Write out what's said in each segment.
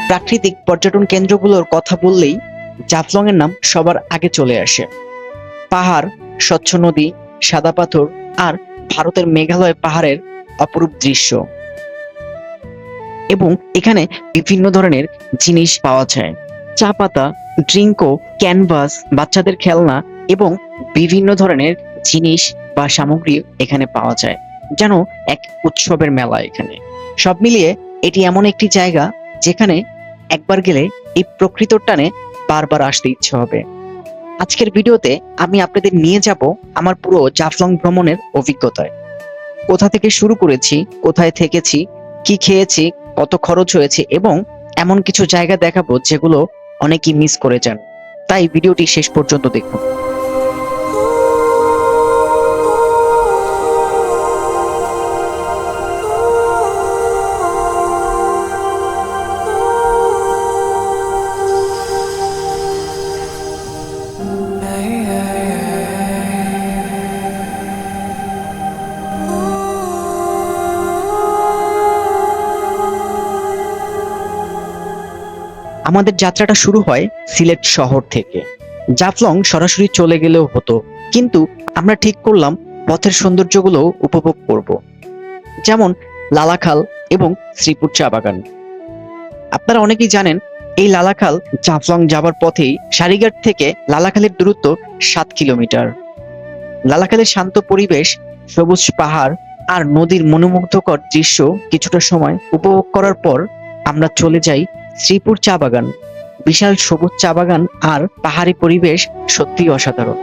প্রাকৃতিক পর্যটন কেন্দ্রগুলোর কথা বললেই জাফলং এর নাম সবার আগে চলে আসে। পাহাড়, স্বচ্ছ নদী, সাদা পাথর আর ভারতের মেঘালয় পাহাড়ের অপরূপ দৃশ্য। এবং এখানে বিভিন্ন ধরনের জিনিস পাওয়া যায়, চা পাতা, ড্রিঙ্কো, ক্যানভাস, বাচ্চাদের খেলনা এবং বিভিন্ন ধরনের জিনিস বা সামগ্রী এখানে পাওয়া যায়, যেন এক উৎসবের মেলা। এখানে সব মিলিয়ে এটি এমন একটি জায়গা যেখানে একবার গেলে এই প্রকৃতির টানে বারবার আসতে ইচ্ছে হবে। আজকের ভিডিওতে আমি আপনাদের নিয়ে যাব আমার পুরো জাফলং ভ্রমণের অভিজ্ঞতায়। কোথা থেকে শুরু করেছি, কোথায় থেকেছি, কি খেয়েছি, কত খরচ হয়েছে এবং এমন কিছু জায়গা দেখাবো যেগুলো অনেকেই মিস করে যান। তাই ভিডিওটি শেষ পর্যন্ত দেখুন। আমাদের যাত্রাটা শুরু হয় সিলেট শহর থেকে। জাফলং সরাসরি চলে গেলেও হতো, কিন্তু আমরা ঠিক করলাম পথের সৌন্দর্যগুলো উপভোগ করব, যেমন লালাখাল এবং শ্রীপুর চা বাগান। আপনারা অনেকেই জানেন এই লালাখাল জাফলং যাবার পথেই সারিঘাট থেকে লালাখালের দূরত্ব 7 কিলোমিটার। লালাখালের শান্ত পরিবেশ, সবুজ পাহাড় আর নদীর মনোমুগ্ধকর দৃশ্য কিছুটা সময় উপভোগ করার পর আমরা চলে যাই শ্রীপুর চা বাগান। বিশাল সবুজ চা বাগান আর পাহাড়ি পরিবেশ সত্যিই অসাধারণ।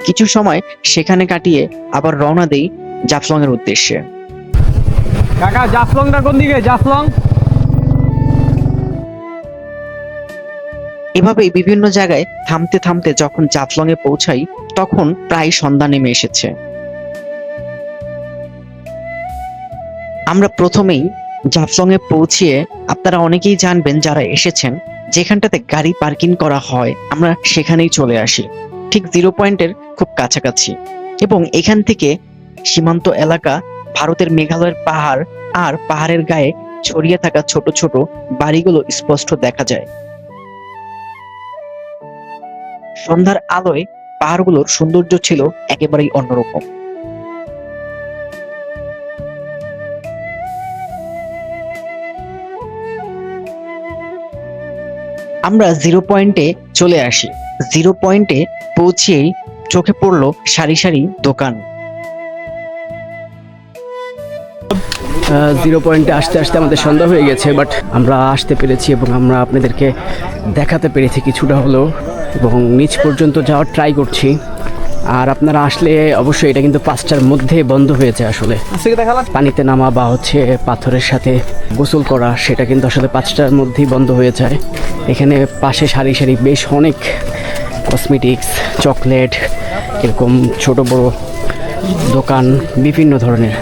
কিছু সময় সেখানে কাটিয়ে আবার রওনা দেই জাফলং এর উদ্দেশ্যে। কাকা, জাফলংটা কোন দিকে? জাফলং এভাবেই বিভিন্ন জায়গায় থামতে থামতে যখন জাফলং এ পৌঁছাই তখন প্রায় সন্ধ্যা নেমে এসেছে। আমরা প্রথমেই জাফলং এ পৌঁছিয়ে, আপনারা অনেকেই জানবেন যারা এসেছেন, যেখানটাতে গাড়ি পার্কিং করা হয় আমরা সেখানেই চলে আসি, ঠিক 0 পয়েন্টের খুব কাছাকাছি। এবং এখান থেকে সীমান্ত এলাকা, ভারতের মেঘালয়ের পাহাড় আর পাহাড়ের গায়ে ছড়িয়ে থাকা ছোট ছোট বাড়িগুলো স্পষ্ট দেখা যায়। সন্ধ্যার আলোয় পাহাড়গুলোর সৌন্দর্য ছিল একেবারেই অন্যরকম। আমরা 0 পয়েন্টে চলে আসি। 0 পয়েন্টে পৌঁছেই চোখে পড়লো সারি সারি দোকান। 0 পয়েন্টে আসতে আসতে আমাদের সন্ধ্যা হয়ে গেছে, বাট আমরা আসতে পেরেছি এবং আমরা আপনাদেরকে দেখাতে পেরেছি কিছুটা হলেও, এবং নিচ পর্যন্ত যাওয়ার ট্রাই করছি। আর আপনারা আসলে অবশ্যই, এটা কিন্তু 5টার মধ্যে বন্ধ হয়েছে আসলে। পানিতে নামা বা পাথরের সাথে গোসল করা, সেটা কিন্তু আসলে 5টার মধ্যেই বন্ধ হয়ে যায়। এখানে পাশে সারি সারি বেশ অনেক কসমেটিক্স, চকলেট, এরকম ছোট বড় দোকান, বিভিন্ন ধরনের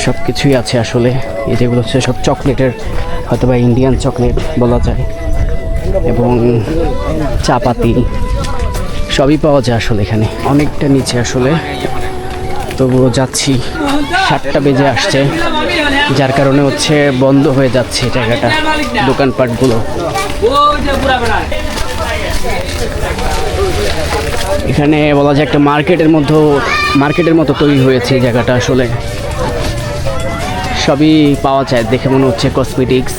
সব কিছুই আছে আসলে। এই যেগুলো হচ্ছে সব চকলেটের, হয়তো বা ইন্ডিয়ান চকলেট বলা যায়, এবং চাপাতি সবই পাওয়া যায় আসলে এখানে। অনেকটা নিচে আসলে, তবুও যাচ্ছি। 7টা বেজে আসছে, যার কারণে বন্ধ হয়ে যাচ্ছে জায়গাটা, দোকানপাটগুলো। এখানে বলা যায় একটা মার্কেটের মতো তৈরি হয়েছে এই জায়গাটা আসলে। সবই পাওয়া যায়, দেখে মনে হচ্ছে কসমেটিক্স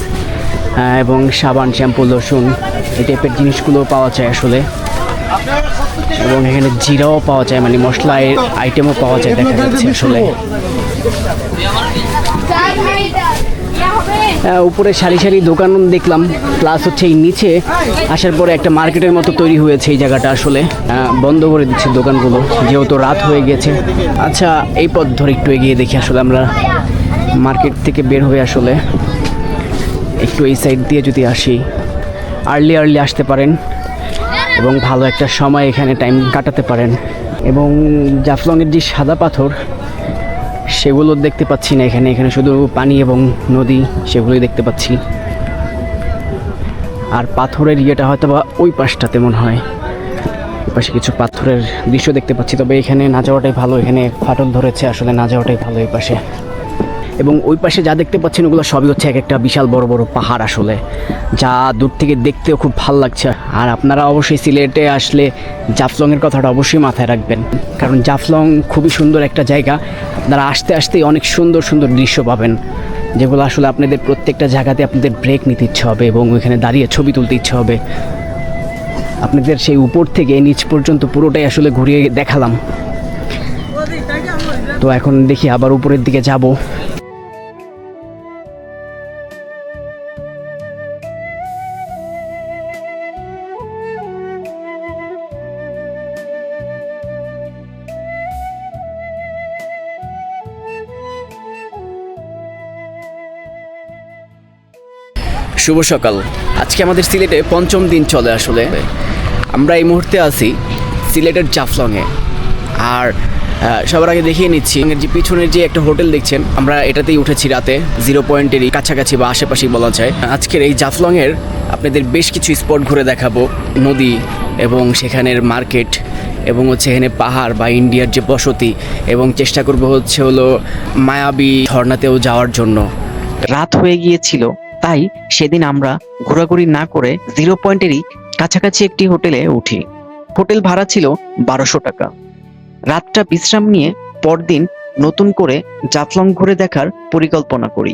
এবং সাবান, শ্যাম্পু, লোশন, এই টাইপের জিনিসগুলো পাওয়া যায় আসলে। এবং এখানে জিরাও পাওয়া যায়, মানে মশলা আইটেমও পাওয়া যায় দেখা যাচ্ছে আসলে। উপরে সারি সারি দোকান দেখলাম, প্লাস এই নিচে আসার পরে একটা মার্কেটের মতো তৈরি হয়েছে এই জায়গাটা আসলে। বন্ধ করে দিচ্ছে দোকানগুলো যেহেতু রাত হয়ে গেছে। আচ্ছা, এই পথ ধরে একটু এগিয়ে দেখি আসলে আমরা মার্কেট থেকে বের হয়ে আসলে একটু এই সাইড দিয়ে যদি আসি, আর্লি আসতে পারেন এবং ভালো একটা সময় এখানে টাইম কাটাতে পারেন। এবং জাফলংয়ের যে সাদা পাথর, সেগুলো দেখতে পাচ্ছি না এখানে। এখানে শুধু পানি এবং নদী, সেগুলোই দেখতে পাচ্ছি। আর পাথরের ইয়েটা হয়তো বা ওই পাশটাতে মনে হয়, ওই পাশে কিছু পাথরের দৃশ্য দেখতে পাচ্ছি। তবে এখানে না যাওয়াটাই ভালো, এখানে ফাটল ধরেছে, আসলে না যাওয়াটাই ভালো এই পাশে। এবং ওই পাশে যা দেখতে পাচ্ছেন ওগুলো সবই হচ্ছে এক একটা বিশাল বড় বড় পাহাড় আসলে, যা দূর থেকে দেখতেও খুব ভালো লাগছে। আর আপনারা অবশ্যই সিলেটে আসলে জাফলংয়ের কথাটা অবশ্যই মাথায় রাখবেন, কারণ জাফলং খুবই সুন্দর একটা জায়গা। আপনারা আসতে আসতেই অনেক সুন্দর সুন্দর দৃশ্য পাবেন, যেগুলো আসলে আপনাদের প্রত্যেকটা জায়গাতে আপনাদের ব্রেক নিতে ইচ্ছে হবে এবং ওইখানে দাঁড়িয়ে ছবি তুলতে ইচ্ছে হবে। আপনাদের সেই উপর থেকে নিচ পর্যন্ত পুরোটাই আসলে ঘুরিয়ে দেখালাম। তো এখন দেখি আবার উপরের দিকে যাব। শুভ সকাল। আজকে আমাদের সিলেটে ৫ম দিন চলে। আসলে আমরা এই মুহূর্তে আছি সিলেটের জাফলংয়ে। আর সবার আগে দেখিয়ে নিচ্ছি যে পিছনের যে একটা হোটেল দেখছেন, আমরা এটাতেই উঠেছি রাতে। 0 পয়েন্টেরই কাছাকাছি বা আশেপাশেই বলা যায়। আজকের এই জাফলংয়ের আপনাদের বেশ কিছু স্পট ঘুরে দেখাবো, নদী এবং সেখানের মার্কেট এবং হচ্ছে এখানে পাহাড় বা ইন্ডিয়ার যে বসতি, এবং চেষ্টা করব হলো মায়াবী ঝর্ণাতেও যাওয়ার জন্য। রাত হয়ে গিয়েছিল, তাই সেদিন আমরা ঘোরাঘুরি না করে 0 পয়েন্টেরই কাছাকাছি একটি হোটেলে উঠি। হোটেল ভাড়া ছিল 1200 টাকা। রাতটা বিশ্রাম নিয়ে পরদিন নতুন করে জাফলং ঘুরে দেখার পরিকল্পনা করি।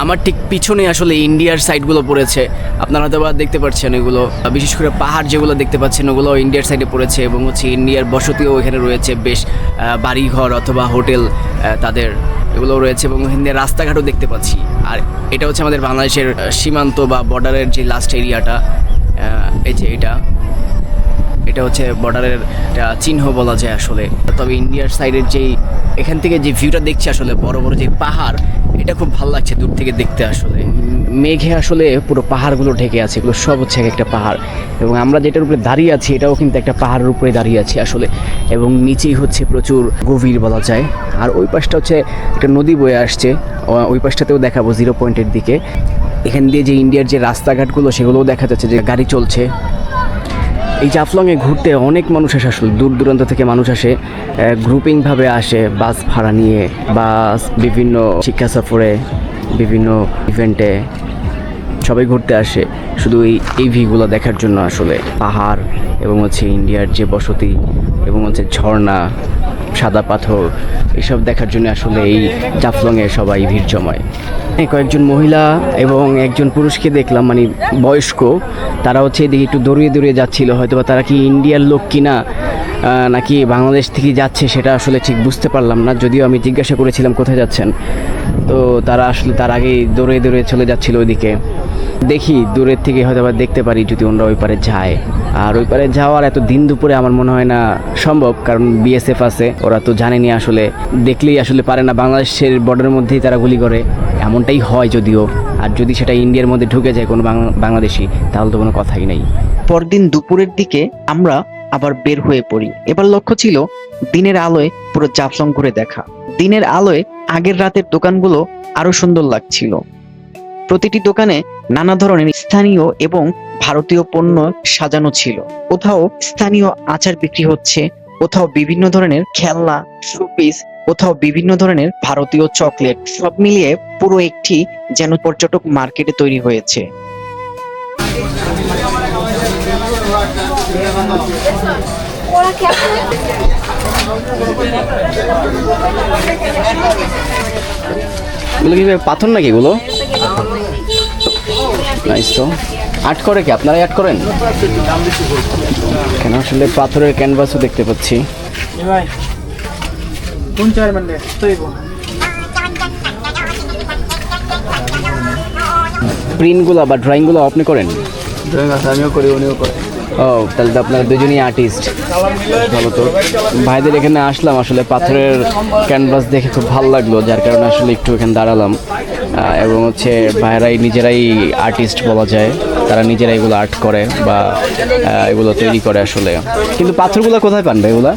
আমার ঠিক পিছনে আসলে ইন্ডিয়ার সাইডগুলো পড়েছে, আপনারা হয়তো বা দেখতে পাচ্ছেন। এগুলো বিশেষ করে পাহাড় যেগুলো দেখতে পাচ্ছেন ওগুলো ইন্ডিয়ার সাইডে পড়েছে, এবং হচ্ছে ইন্ডিয়ার বসতিও এখানে রয়েছে, বেশ বাড়িঘর অথবা হোটেল তাদের এগুলো রয়েছে, এবং এখানে রাস্তাঘাটও দেখতে পাচ্ছি। আর এটা হচ্ছে আমাদের বাংলাদেশের সীমান্ত বা বর্ডারের যে লাস্ট এরিয়াটা, এই যে এটা হচ্ছে বর্ডারের চিহ্ন বলা যায় আসলে। তবে ইন্ডিয়ার সাইডের যেই এখান থেকে যে ভিউটা দেখছি আসলে বড় বড় যে পাহাড়, এটা খুব ভালো লাগছে দূর থেকে দেখতে। আসলে মেঘে আসলে পুরো পাহাড়গুলো ঢেকে আছে, এগুলো সব হচ্ছে এক একটা পাহাড়। এবং আমরা যেটার উপরে দাঁড়িয়ে আছি এটাও কিন্তু একটা পাহাড়ের উপরে দাঁড়িয়ে আছি আসলে, এবং নিচেই হচ্ছে প্রচুর গভীর বলা যায়। আর ওই পাশটা হচ্ছে একটা নদী বয়ে আসছে, ওই পাশটাতেও দেখাবো 0 পয়েন্টের দিকে। এখান দিয়ে যে ইন্ডিয়ার যে রাস্তাঘাটগুলো সেগুলোও দেখা যাচ্ছে যে গাড়ি চলছে। এই জাফলংয়ে ঘুরতে অনেক মানুষ আসে, আসলে দূর দূরান্ত থেকে মানুষ আসে, গ্রুপিংভাবে আসে, বাস ভাড়া নিয়ে, বাস বিভিন্ন শিক্ষা সফরে, বিভিন্ন ইভেন্টে সবাই ঘুরতে আসে শুধু এই ভিউগুলো দেখার জন্য আসলে। পাহাড় এবং হচ্ছে ইন্ডিয়ার যে বসতি এবং হচ্ছে ঝর্ণা, সাদা পাথর, এসব দেখার জন্য আসলে এই জাফলংয়ে সবাই ভিড় জমায়। কয়েকজন মহিলা এবং একজন পুরুষকে দেখলাম, মানে বয়স্ক, তারা হচ্ছে এদিকে একটু দৌড়িয়ে দৌড়িয়ে যাচ্ছিল। হয়তো বা তারা কি ইন্ডিয়ার লোক কিনা নাকি বাংলাদেশ থেকে যাচ্ছে সেটা আসলে ঠিক বুঝতে পারলাম না, যদিও আমি জিজ্ঞাসা করেছিলাম কোথায় যাচ্ছেন। তো তারা আসলে তার আগেই দৌড়ে দৌড়ে চলে যাচ্ছিল ওইদিকে। দেখি দূরের থেকে হয়তো বা দেখতে পারি যদি ওরা ওই পারে যায়। আর ওই পারে যাওয়ার এত দিন দুপুরে আমার মনে হয় না সম্ভব, কারণ বিএসএফ আছে, ওরা তো জানেনি আসলে, দেখলেই আসলে পারে না। বাংলাদেশের বর্ডারের মধ্যেই তারা গুলি করে, এমনটাই হয় যদিও। আর যদি সেটা ইন্ডিয়ার মধ্যে ঢুকে যায় কোনো বাংলাদেশি, তাহলে তো কোনো কথাই নেই। পরদিন দুপুরের দিকে আমরা আবার বের হয়ে পড়ি। এবার লক্ষ্য ছিল দিনের আলোয় পুরো জাফলং ঘুরে দেখা। দিনের আলোয় আগের রাতের দোকানগুলো আরো সুন্দর লাগছিল। প্রতিটি দোকানে নানা ধরনের স্থানীয় এবং ভারতীয় পণ্য সাজানো ছিল। কোথাও স্থানীয় আচার বিক্রি হচ্ছে, কোথাও বিভিন্ন ধরনের খেলনা, শোপিস, কোথাও বিভিন্ন ধরনের ভারতীয় চকলেট। সব মিলিয়ে পুরো একটি যেন পর্যটক মার্কেটে তৈরি হয়েছে। এগুলো কি পাথর নাকি এগুলো? নাইস। তো আর্ট করে কি আপনারাই আর্ট করেন? কেন আসলে পাথরের ক্যানভাসও দেখতে পাচ্ছি। প্রিন্টগুলো বা ড্রয়িংগুলো আপনি করেন? ড্রয়িং আছে, আমিও করি, উনিও করে। ও, তাহলে তো আপনারা দুজনই আর্টিস্ট। ভালো তো। ভাইদের এখানে আসলাম আসলে পাথরের ক্যানভাস দেখে খুব ভালো লাগলো, যার কারণে আসলে একটু এখানে দাঁড়ালাম। এবং হচ্ছে ভাইয়েরাই নিজেরাই আর্টিস্ট বলা যায়, তারা নিজেরা এগুলো আর্ট করে বা এগুলো তৈরি করে আসলে। কিন্তু পাথরগুলো কোথায় পান ভাই এগুলা?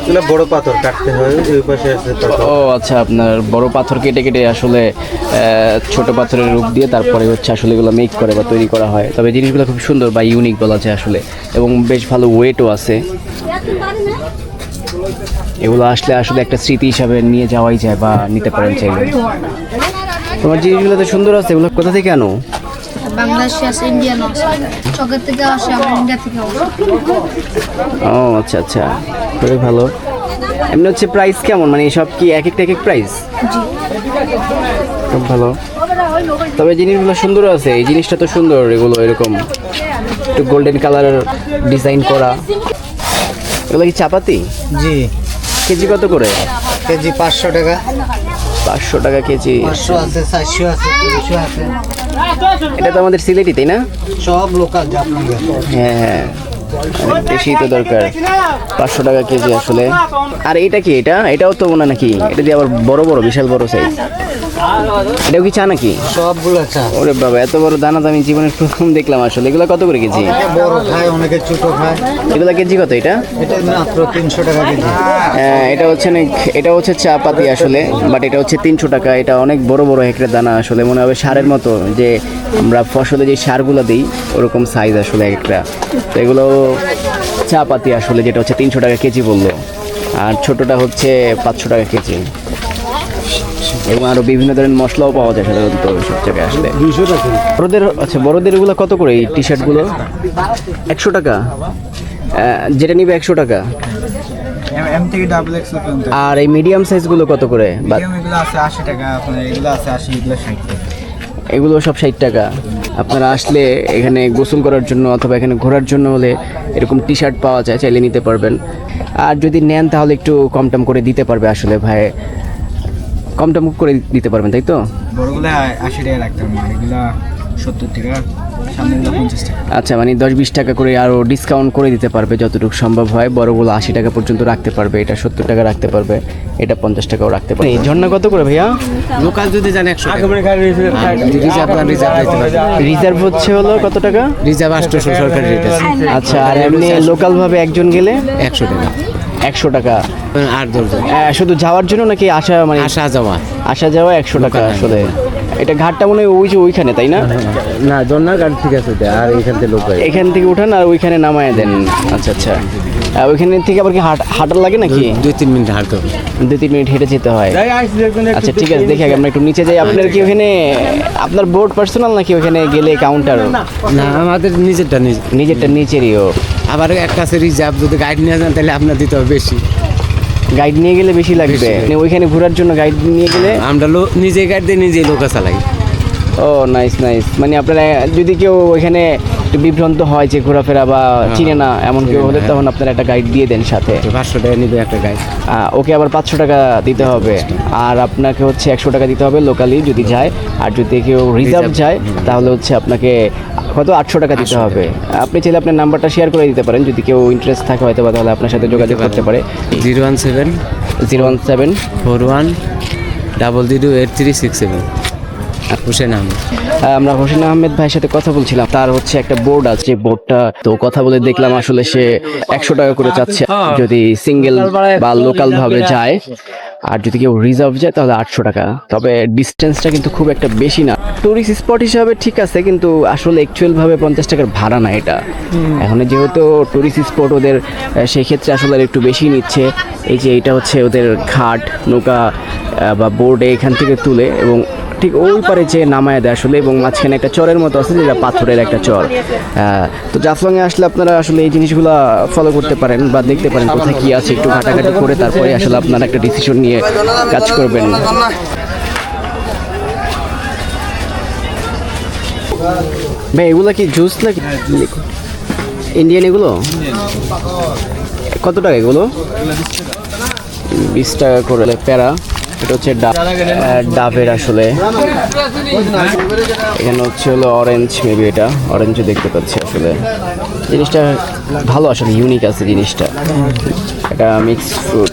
এগুলো বড় পাথর কাটতে হয়, ওই পাশে আছে পাথর। ও আচ্ছা, আপনার বড় পাথর কেটে কেটে আসলে ছোট পাথরের রূপ দিয়ে তারপরে হচ্ছে আসলে এগুলো মেক করে বা তৈরি করা হয়। তবে জিনিসগুলো খুব সুন্দর বা ইউনিক বলা যায় আসলে, এবং বেশ ভালো ওয়েটও আছে। এগুলো আসলে আসলে একটা স্মৃতি হিসাবে নিয়ে যাওয়াই যায় বা নিতে পারেন চাইলে। তোমার জিনিসগুলো তো সুন্দর আছে, এগুলো কোথা থেকে আনো? বাংলাদেশে আছে, ইন্ডিয়ানও আছে, চকের থেকে আসে, আমার ইন্ডিয়া থেকে আসে। ও আচ্ছা আচ্ছা, খুবই ভালো। এমনি হচ্ছে প্রাইস কেমন, মানে সব কি এক একটা এক এক প্রাইস? খুব ভালো, তবে জিনিসগুলো সুন্দর আছে। এই জিনিসটা তো সুন্দর, এগুলো এরকম একটু গোল্ডেন কালারের ডিজাইন করা। এগুলো কি চাপাতি? জি। কেজি কত করে? কেজি 500 টাকা। 500 টাকা কেজি। 500 আছে, 400 আছে, 300 আছে। এটা তো আমাদের সিলেটি, তাই না? সব লোকাল জাফলঙ্গের। হ্যাঁ হ্যাঁ, অনেক বেশি তো দরকার। 500 টাকা কেজি আসলে। আর এটা কি? এটাও তো মনে নাকি, এটা দিয়ে আবার বড় বড় বিশাল বড় সাইজ। এটাও কি চা নাকি? সবগুলো চা। ওরে বাবা, এত বড় দানা তো আমি জীবনের প্রথম দেখলাম আসলে। এগুলো কত করে কেজি? অনেকে বড় খায়, অনেকে ছোট খায়। এগুলো কেজি কত এটা? এটা মাত্র 300 টাকা কেজি। এটা হচ্ছে এটা হচ্ছে চা পাতি আসলে, বাট এটা হচ্ছে 300 টাকা। এটা অনেক বড় বড় একটা দানা আসলে, মনে হবে সারের মতো, যে আমরা ফসলে যে সারগুলো দিই ওরকম সাইজ আসলে একটা। তো এগুলো চা পাতি আসলে, যেটা হচ্ছে 300 টাকা কেজি বললো, আর ছোটটা হচ্ছে 500 টাকা কেজি। এবং আরো বিভিন্ন ধরনের মশলাও পাওয়া যায় সাধারণত সব জায়গায় আসলে। 200 টাকা। বড়দের, আচ্ছা বড়দের এগুলো কত করে এই টি শার্টগুলো? 100 টাকা। যেটা নিবে 100 টাকা। এম থেকে ডাবল এক্সেল পর্যন্ত। আর এই মিডিয়াম সাইজগুলো কত করে? এগুলো আছে 80 টাকা, আপনার এগুলো আছে 80, এগুলো 60 টাকা। এগুলো সব 60 টাকা। আপনারা আসলে এখানে গোসল করার জন্য অথবা এখানে ঘোরার জন্য হলে এরকম টি শার্ট পাওয়া যায়, চাইলে নিতে পারবেন। আর যদি নেন তাহলে একটু কম টম করে দিতে পারবে আসলে ভাই, কম টম করে দিতে পারবেন, তাই তো? বড়গুলো 80 টাকা রাখতাম, এগুলো 70 টাকা, সামনেগুলো 50 টাকা। আচ্ছা, মানে 10-20 টাকা করে আরও ডিসকাউন্ট করে দিতে পারবে যতটুকু সম্ভব হয়। বড়গুলো 80 টাকা পর্যন্ত রাখতে পারবে, এটা 70 টাকা রাখতে পারবে, এটা 50 টাকাও রাখতে পারবে। এই ঝর্ণা কত করে ভাইয়া? লোকাল যদি জানে 100 টাকা। রিজার্ভ হচ্ছে হলো কত টাকা? রিজার্ভ 800 সরকারি রেট আছে। আচ্ছা, আর এমনি লোকালভাবে একজন গেলে 100 টাকা। 100 টাকা। আর দরজা শুধু যাওয়ার জন্য নাকি আসা, মানে আসা যাওয়া? আসা যাওয়া 100 টাকা আসলে। এটা ঘাটটা মনে হয় ওই যে ওইখানে, তাই না? না, জন্নার গাড়ি ঠিক আছে, আর এখান থেকে লোক এখান থেকে উঠান আর ওইখানে নামায় দেন। আচ্ছা আচ্ছা, ওইখানে থেকে আবার কি হাঁটার লাগে নাকি? 2-3 মিনিট হাঁটতে হবে। 2-3 মিনিট হেঁটে যেতে হয়। আচ্ছা ঠিক আছে, দেখি আগে আমরা একটু নিচে যাই। আপনার কি ওখানে আপনার বোর্ড পার্সোনাল নাকি ওখানে গেলে কাউন্টার? না, আমাদের নিজেরটা নিজেরটা নিচেরইও। আবার একটা আছে রিজার্ভ, যদি গাইড নিয়ে যান তাহলে আপনার দিতে হবে বেশি। গাইড নিয়ে গেলে বেশি লাগবে? মানে ওইখানে ঘোরার জন্য গাইড নিয়ে গেলে? আমরা নিজে গাইড দিয়ে নিজেই লোকা চালাই। ও নাইস নাইস। মানে আপনারা যদি কেউ ওইখানে একটু বিভ্রান্ত হয় যে ঘোরাফেরা বা চিনে না এমন কেউ হলে, তখন আপনারা একটা গাইড দিয়ে দেন সাথে। 500 টাকা নিবে একটা গাইড। ওকে আবার 500 টাকা দিতে হবে, আর আপনাকে হচ্ছে 100 টাকা দিতে হবে লোকালি যদি যায়। আর যদি কেউ রিজার্ভ যায় তাহলে হচ্ছে আপনাকে কত 800 টাকা দিতে হবে। আপনি চাইলে আপনার নাম্বারটা শেয়ার করে দিতে পারেন, যদি কেউ ইন্টারেস্ট থাকে হয়তো বা, তাহলে আপনার সাথে যোগাযোগ করতে পারে। 017 41 08367 হুসেন আহমেদ। আমরা হোসেন আহমেদ ভাইয়ের সাথে কথা বলছিলাম। তার হচ্ছে একটা বোর্ড আছে, যে বোর্ডটা তো কথা বলে দেখলাম আসলে সে 100 টাকা করে চাচ্ছে যদি সিঙ্গেল বা লোকাল ভাবে যায়, আর যদি কেউ রিজার্ভ যায় তাহলে 800 টাকা। তবে ডিস্টেন্সটা কিন্তু খুব একটা বেশি না। টুরিস্ট স্পট হিসাবে ঠিক আছে, কিন্তু আসলে অ্যাকচুয়াল ভাবে 50 টাকার ভাড়া না এটা। এখন যেহেতু টুরিস্ট স্পট ওদের, সেই ক্ষেত্রে আসলে আর একটু বেশি নিচ্ছে। এই যে এটা হচ্ছে ওদের ঘাট, নৌকা বা বোর্ডে এখান থেকে তুলে এবং ঠিক ওই পারে যে নামায় দেয় আসলে, এবং মাঝখানে একটা চরের মতো আছে যেটা পাথরের একটা চর। তো জাফলংয়ে আসলে আপনারা আসলে এই জিনিসগুলো ফলো করতে পারেন বা দেখতে পারেন কোথায় কি আছে, একটু ঘাটাঘাটি করে তারপরে আসলে আপনারা একটা ডিসিশন নিয়ে কাজ করবেন। ভাই এগুলো কি জুস নাকি ইন্ডিয়ান? এগুলো কত টাকা? এগুলো 20 টাকা করে প্যারা। এটা হচ্ছে ডাবের আসলে। এখানে হচ্ছে হলো অরেঞ্জ, মেবি এটা অরেঞ্জও দেখতে পাচ্ছি আসলে। জিনিসটা ভালো আসলে, ইউনিক আছে জিনিসটা। এটা মিক্সড ফ্রুট।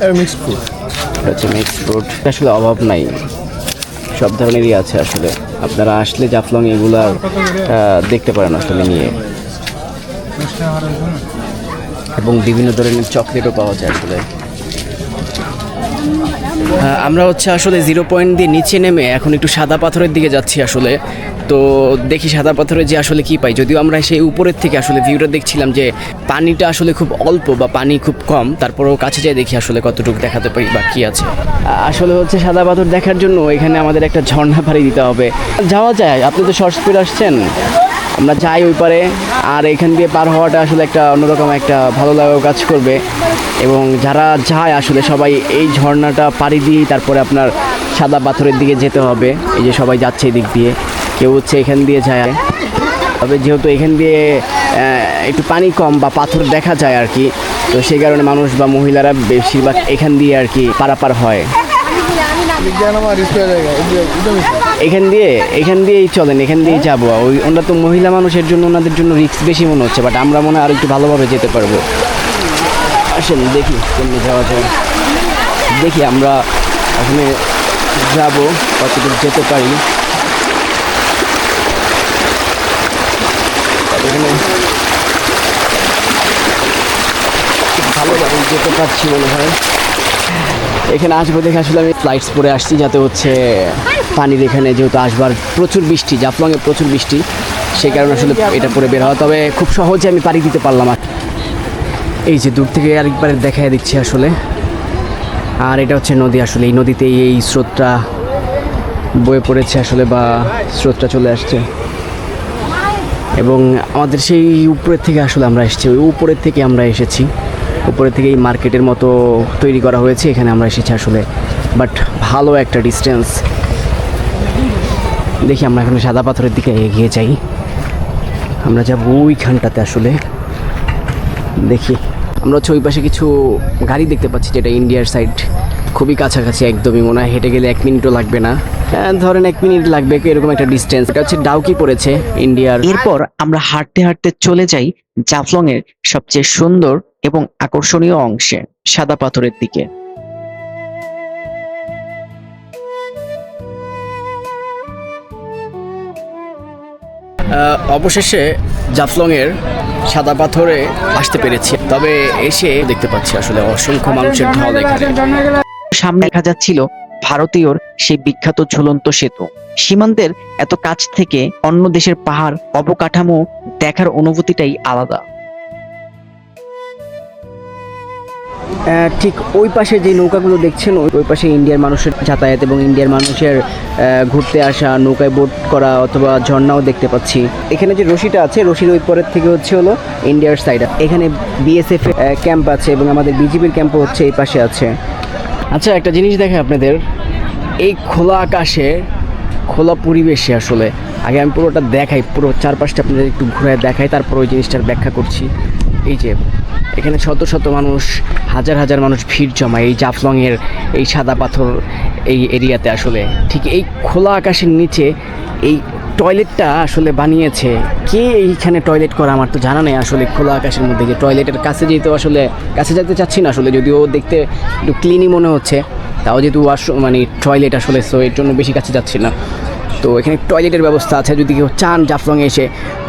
এটা হচ্ছে মিক্সড ফ্রুট, আসলে অভাব নাই সব ধরনেরই আছে আসলে। আপনারা আসলে জাফলং এগুলা দেখতে পারেন আসলে নিয়ে, এবং বিভিন্ন ধরনের চকলেটও পাওয়া যায় আসলে। আমরা হচ্ছে আসলে 0 পয়েন্ট দিয়ে নিচে নেমে এখন একটু সাদা পাথরের দিকে যাচ্ছি আসলে। তো দেখি সাদা পাথরে যে আসলে কি পাই। যদিও আমরা সেই উপরের থেকে আসলে ভিউটা দেখছিলাম যে পানিটা আসলে খুব অল্প বা পানি খুব কম, তারপরেও কাছে যাই দেখি আসলে কতটুকু দেখাতে পারি বা কী আছে। আসলে হচ্ছে সাদা পাথর দেখার জন্য এখানে আমাদের একটা ঝর্ণা পাড়ি দিতে হবে। যাওয়া যায়, আপনি তো শর্ট স্পিড আসছেন, আমরা যাই ওই পারে। আর এখান দিয়ে পার হওয়াটা আসলে একটা অন্যরকম একটা ভালো লাগাও কাজ করবে, এবং যারা যায় আসলে সবাই এই ঝর্ণাটা পাড়ি দিয়েই তারপরে আপনার সাদা পাথরের দিকে যেতে হবে। এই যে সবাই যাচ্ছে এই দিক দিয়ে, কেউ হচ্ছে এখান দিয়ে যায়। তবে যেহেতু এখান দিয়ে একটু পানি কম বা পাথর দেখা যায় আর কি, তো সেই কারণে মানুষ বা মহিলারা বেশিরভাগ এখান দিয়ে আর কি পারাপার হয়। এখান দিয়েই চলেন, এখান দিয়েই যাবো। ওনারা তো মহিলা মানুষের জন্য, ওনাদের জন্য রিস্ক বেশি মনে হচ্ছে, বাট আমরা মনে হয় আর একটু ভালোভাবে যেতে পারবো। আসেন দেখি কেমনি যাওয়া যায়। দেখি আমরা ওখানে যাবো, কতটুকু যেতে পারি। এখানে ভালোভাবে যেতে পারছি মনে হয়। এখানে আসবো দেখে আসলে আমি ফ্লাইটস পরে আসছি, যাতে হচ্ছে পানির এখানে যেহেতু আসবার প্রচুর বৃষ্টি, জাফলংয়ে প্রচুর বৃষ্টি, সেই কারণে আসলে এটা পরে বের হওয়া। তবে খুব সহজে আমি পাড়ি দিতে পারলাম। এই যে দূর থেকে আরেকবার দেখায় দিচ্ছি আসলে। আর এটা হচ্ছে নদী আসলে, এই নদীতে এই স্রোতটা বয়ে পড়েছে আসলে, বা স্রোতটা চলে আসছে। এবং আমাদের সেই উপরের থেকে আসলে আমরা এসেছি, ওই উপরের থেকে আমরা এসেছি। উপরের থেকে এই মার্কেটের মতো তৈরি করা হয়েছে, এখানে আমরা এসেছি আসলে। বাট ভালো একটা ডিস্টেন্স। দেখি আমরা এখন সাদা পাথরের দিকে এগিয়ে যাই। আমরা যাব ওইখানটাতে আসলে। দেখি আমরা হচ্ছে ওই পাশে কিছু গাড়ি দেখতে পাচ্ছি, যেটা ইন্ডিয়ার সাইড, খুবই কাছাকাছি একদমই। মনে হয় হেঁটে গেলে 1 মিনিটও লাগবে না, ধরেন 1 মিনিট লাগবে এরকম একটা ডিস্টেন্স। এটা হচ্ছে ডাউকি পড়েছে ইন্ডিয়ার। এরপর আমরা হাঁটতে হাঁটতে চলে যাই জাফলং এর সবচেয়ে সুন্দর এবং আকর্ষণীয় অংশে, সাদা পাথরের দিকে। অবশেষে জাফলংয়ের সাদা পাথরে আসতে পেরেছি। তবে এসে দেখতে পাচ্ছি আসলে অসংখ্য মানুষের ঢল এখানে। সামনে দেখা যাচ্ছিল ভারতীয়র সেই বিখ্যাত ঝুলন্ত সেতু। সীমান্তের এত কাছ থেকে অন্য দেশের পাহাড় অবকাঠামো দেখার অনুভূতিটাই আলাদা। ঠিক ওই পাশে যে নৌকাগুলো দেখছেন, ওই পাশে ইন্ডিয়ার মানুষের যাতায়াত এবং ইন্ডিয়ার মানুষের ঘুরতে আসা, নৌকায় বোট করা অথবা ঝর্ণাও দেখতে পাচ্ছি। এখানে যে রশিটা আছে, রশির ওই পরের থেকে হচ্ছে হলো ইন্ডিয়ার সাইড। এখানে বিএসএফ ক্যাম্প আছে এবং আমাদের বিজিবির ক্যাম্পও হচ্ছে এই পাশে আছে। আচ্ছা, একটা জিনিস দেখাই আপনাদের, এই খোলা আকাশে, খোলা পরিবেশে আসলে আগে আমি পুরোটা দেখাই, পুরো চারপাশটা আপনাদের একটু ঘুরে দেখাই, তারপর ওই জিনিসটার ব্যাখ্যা করছি। এই যে এখানে শত শত মানুষ, হাজার হাজার মানুষ ভিড় জমায় এই জাফলংয়ের এই সাদা পাথর এই এরিয়াতে আসলে। ঠিক এই খোলা আকাশের নিচে এই টয়লেটটা আসলে বানিয়েছে কে? এইখানে টয়লেট করা আমার তো জানা নেই আসলে। খোলা আকাশের মধ্যে যে টয়লেটের কাছে যেতে আসলে কাছে যেতে চাচ্ছি না আসলে, যদিও দেখতে একটু ক্লিনই মনে হচ্ছে, তাও যেহেতু মানে টয়লেট আসলে, সো এর জন্য বেশি কাছে যাচ্ছি না। তো এখানে টয়লেটের ব্যবস্থা আছে, যদি কেউ চান জাফলংয়ে এসে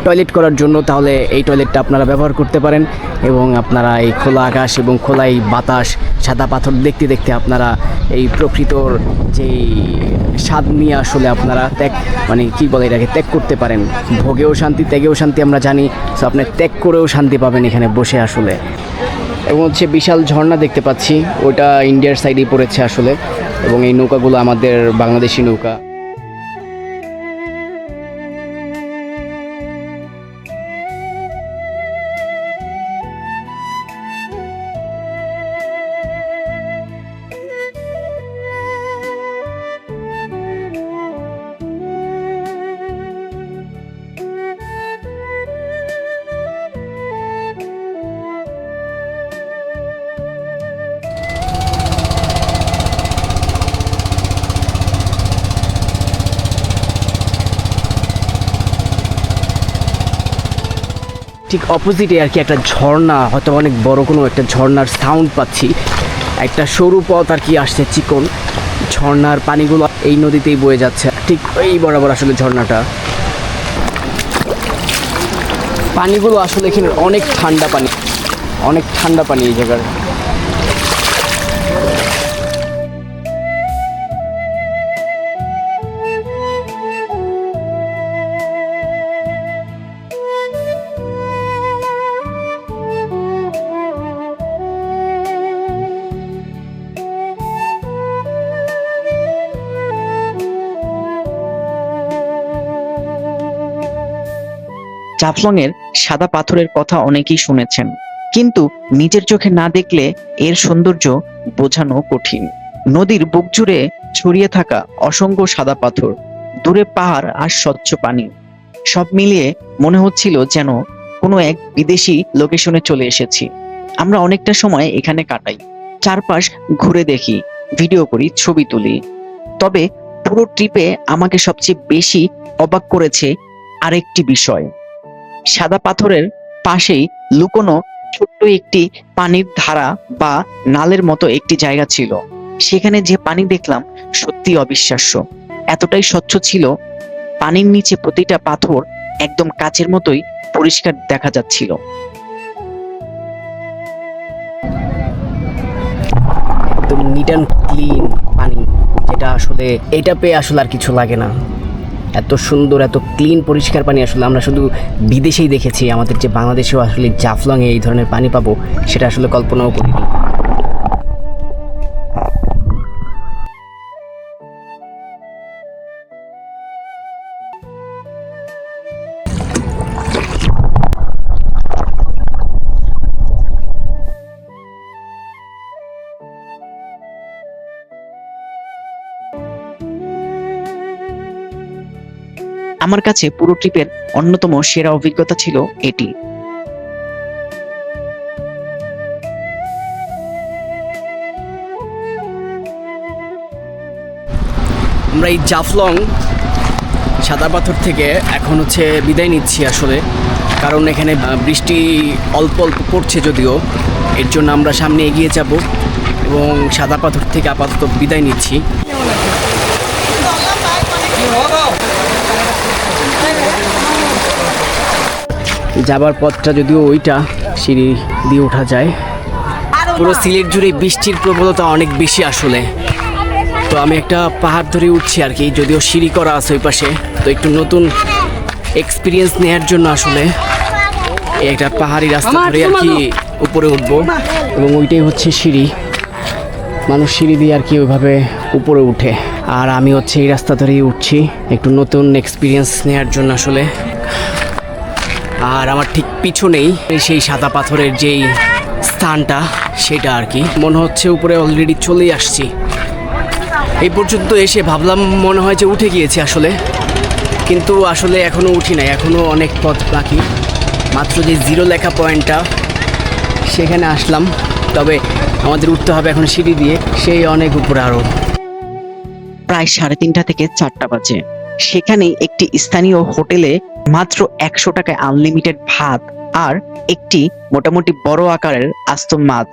টয়লেট করার জন্য, তাহলে এই টয়লেটটা আপনারা ব্যবহার করতে পারেন। এবং আপনারা এই খোলা আকাশ এবং খোলা এই বাতাস, সাদা পাথর দেখতে দেখতে আপনারা এই প্রকৃতর যেই স্বাদ নিয়ে আসলে আপনারা মানে কী বলে এটাকে, ত্যাগ করতে পারেন। ভোগেও শান্তি, ত্যাগেও শান্তি আমরা জানি, সো আপনি ত্যাগ করেও শান্তি পাবেন এখানে বসে আসলে। এবং হচ্ছে বিশাল ঝর্ণা দেখতে পাচ্ছি, ওটা ইন্ডিয়ার সাইডেই পড়েছে আসলে। এবং এই নৌকাগুলো আমাদের বাংলাদেশি নৌকা। ঠিক অপোজিটে আর কি একটা ঝর্ণা, হয়তো অনেক বড় কোনো একটা ঝর্ণার সাউন্ড পাচ্ছি। একটা সরু পথ আর কি আসছে, চিকন, ঝর্ণার পানিগুলো এই নদীতেই বয়ে যাচ্ছে, ঠিক এই বরাবর আসলে ঝর্ণাটা। পানিগুলো আসলে এখানে অনেক ঠান্ডা পানি, অনেক ঠান্ডা পানি এই জায়গার। জাফলং এর সাদা পাথরের কথা অনেকেই শুনেছেন, কিন্তু নিজের চোখে না দেখলে এর সৌন্দর্য বোঝানো কঠিন। নদীর বুক জুড়ে ছড়িয়ে থাকা অসংখ্য সাদা পাথর, দূরে পাহাড় আর স্বচ্ছ পানি, সব মিলিয়ে মনে হচ্ছিল যেন কোনো এক বিদেশি লোকেশনে চলে এসেছি। আমরা অনেকটা সময় এখানে কাটাই, চারপাশ ঘুরে দেখি, ভিডিও করি, ছবি তুলি। তবে পুরো ট্রিপে আমাকে সবচেয়ে বেশি অবাক করেছে আরেকটি বিষয়। সাদা পাথরের পাশেই লুকোনো ছোট্ট একটি পানির ধারা বা নালের মতো একটি জায়গা ছিল। সেখানে যে পানি দেখলাম সত্যি অবিশ্বাস্য, এতটাই স্বচ্ছ ছিল। পানির নিচে প্রতিটা পাথর একদম কাচের মতোই পরিষ্কার দেখা যাচ্ছিল। একদম নিট অ্যান্ড ক্লিন পানি, যেটা আসলে এটা পেয়ে আসলে আর কিছু লাগে না। এত সুন্দর, এত ক্লিন পরিষ্কার পানি আসলে আমরা শুধু বিদেশেই দেখেছি, আমাদের যে বাংলাদেশেও আসলে জাফলংয়ে এই ধরনের পানি পাবো সেটা আসলে কল্পনাও করিনি। আমার কাছে পুরো ট্রিপের অন্যতম সেরা অভিজ্ঞতা ছিল এটি। আমরা এই জাফলং সাদা পাথর থেকে এখন হচ্ছে বিদায় নিচ্ছি আসলে, কারণ এখানে বৃষ্টি অল্প অল্প পড়ছে যদিও, এর জন্য আমরা সামনে এগিয়ে যাব এবং সাদা পাথর থেকে আপাতত বিদায় নিচ্ছি। যাবার পথটা যদিও ওইটা সিঁড়ি দিয়ে ওঠা যায়। পুরো সিলেট জুড়ে বৃষ্টির প্রবলতা অনেক বেশি আসলে, তো আমি একটা পাহাড় ধরে উঠছি আর কি, যদিও সিঁড়ি করা আছে ওই পাশে। তো একটু নতুন এক্সপিরিয়েন্স নেওয়ার জন্য আসলে একটা পাহাড়ি রাস্তা ধরে আর কি উপরে উঠবো, এবং ওইটাই হচ্ছে সিঁড়ি। মানুষ সিঁড়ি দিয়ে আর কি ওইভাবে উপরে উঠে, আর আমি হচ্ছে এই রাস্তা ধরেই উঠছি একটু নতুন এক্সপিরিয়েন্স নেওয়ার জন্য আসলে। আর আমার ঠিক পিছনেই সেই সাদা পাথরের যেই স্থানটা, সেটা আর কি মনে হচ্ছে উপরে অলরেডি চলেই আসছি। এই পর্যন্ত এসে ভাবলাম মনে হয় যে উঠে গিয়েছি আসলে, কিন্তু আসলে এখনও উঠি নাই, এখনও অনেক পথ বাকি। মাত্র যে 0 লেখা পয়েন্টটা সেখানে আসলাম, তবে আমাদের উঠতে হবে এখন সিঁড়ি দিয়ে সেই অনেক উপরে আরও। প্রায় 3:30 থেকে 4টা বাজে। সেখানে একটি স্থানীয় হোটেলে মাত্র 100 টাকায় আনলিমিটেড ভাত আর একটি মোটামুটি বড় আকারের আস্ত মাছ।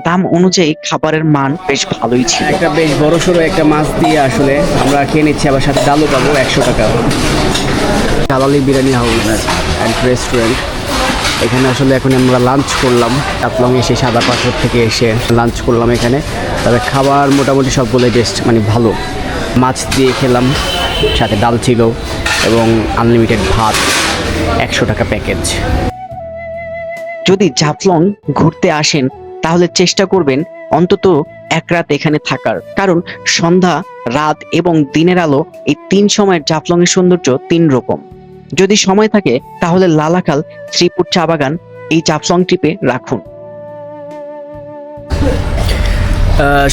দাম অনুযায়ী খাবারের মান বেশ ভালোই ছিল। একটা বেশ বড় সড়ো একটা মাছ দিয়ে আসলে আমরা খেয়ে নিচ্ছি, আবার সাথে ডালও পাবো 100 টাকা। জালালি বিরিয়ানি হাউস অ্যান্ড রেস্টুরেন্ট, এখানে আসলে এখন আমরা লাঞ্চ করলাম। জাফলং এসে সাদা পাথর থেকে এসে লাঞ্চ করলাম এখানে। তবে খাবার মোটামুটি সবগুলোই বেস্ট, মানে ভালো। মাছ দিয়ে খেলাম, সাথে ডাল ছিল এবং আনলিমিটেড ভাত, 100 টাকা প্যাকেজ। যদি জাফলং ঘুরতে আসেন তাহলে চেষ্টা করবেন অন্তত এক রাত এখানে থাকার, কারণ সন্ধ্যা, রাত এবং দিনের আলো এই 3 সময়ের জাফলং এর সৌন্দর্য 3 রকম। যদি সময় থাকে তাহলে লালাখাল, শ্রীপুর চা বাগান এই জাফলং ট্রিপে রাখুন।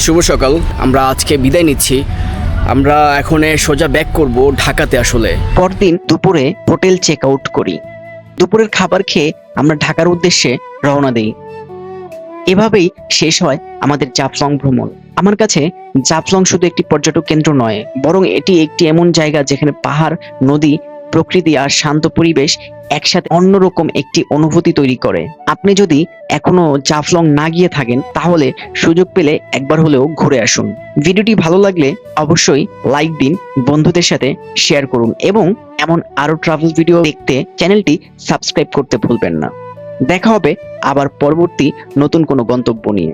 শুভ সকাল, আমরা আজকে বিদায় নিচ্ছি। আমরা এখন সোজা ব্যাক করব ঢাকাতে আসলে। পরদিন দুপুরে হোটেল চেক আউট করি। দুপুরের খাবার খেয়ে আমরা ঢাকার উদ্দেশ্যে রওনা দেই। এভাবেই শেষ হয় আমাদের জাফলং ভ্রমণ। আমার কাছে জাফলং শুধু একটি পর্যটক কেন্দ্র নয়, বরং এটি একটি এমন জায়গা যেখানে পাহাড়, নদী প্রকৃতি আর শান্ত পরিবেশ একসাথে অন্যরকম একটি অনুভূতি তৈরি করে। আপনি যদি এখনো জাফলং না গিয়ে থাকেন তাহলে সুযোগ পেলে একবার হলেও ঘুরে আসুন। ভিডিওটি ভালো লাগলে অবশ্যই লাইক দিন, বন্ধুদের সাথে শেয়ার করুন এবং এমন আরো ট্রাভেল ভিডিও দেখতে চ্যানেলটি সাবস্ক্রাইব করতে ভুলবেন না। দেখা হবে আবার পরবর্তী নতুন কোনো গন্তব্য নিয়ে।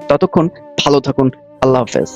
ততক্ষণ ভালো থাকুন। আল্লাহ হাফেজ।